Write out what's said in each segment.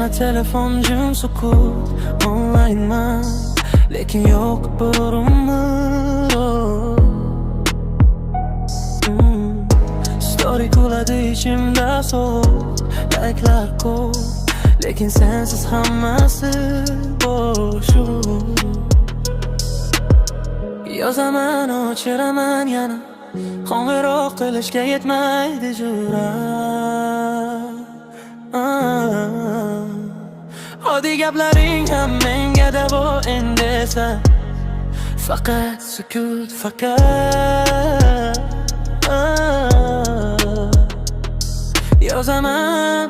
telefon jim sukut, onlineman lekin yo'q bir umid. Story kuladi ichimda so'z, like'lar ko'p, lekin sensiz hammasi bo'sh. Yozaman, o'chiraman yana, qo'ng'iroq qilishga yetmaydi jur'at. Oddiy gaplaring ham menga davo endi esa, faqat sukut, faqat. Yozaman,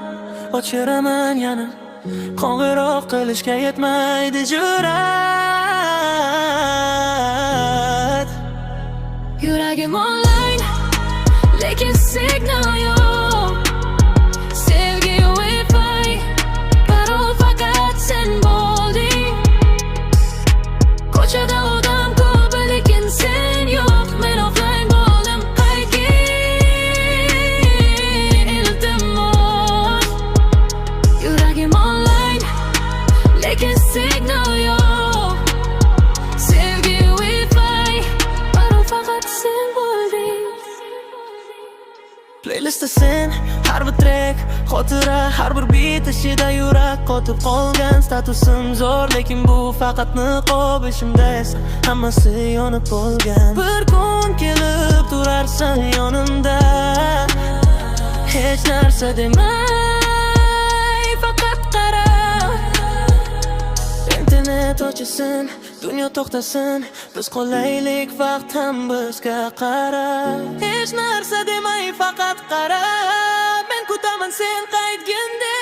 o'chiraman yana, qo'ng'iroq qilishga yetmaydi jur'at. Yuragim online, lekin signal yo'q. Sevgi Wi-Fi, parol faqat sen bo'lding. Ko'chada odam ko'p, lekin sen yo'q. Men offline bo'ldim, qayg'ing iltimos. Yuragim online, lekin signal yo'q. Sevgi Wi-Fi, parol faqat sen bo'lding. Playlistda sen, har bir track xotira, har bir beat ichida yurak qotib qolgan. Statusim zo'r, lekin bu faqat niqob. Ishimda esa hammasi yonib bo'lgan. Bir kun kelib turarsan yonimda, hech narsa demay faqat qara. Internet o'chisin, dunyo to'xtasin, biz qolaylik, vaqt ham bizga qara. Hech narsa demay faqat qara, men kutaman sen qaytganda.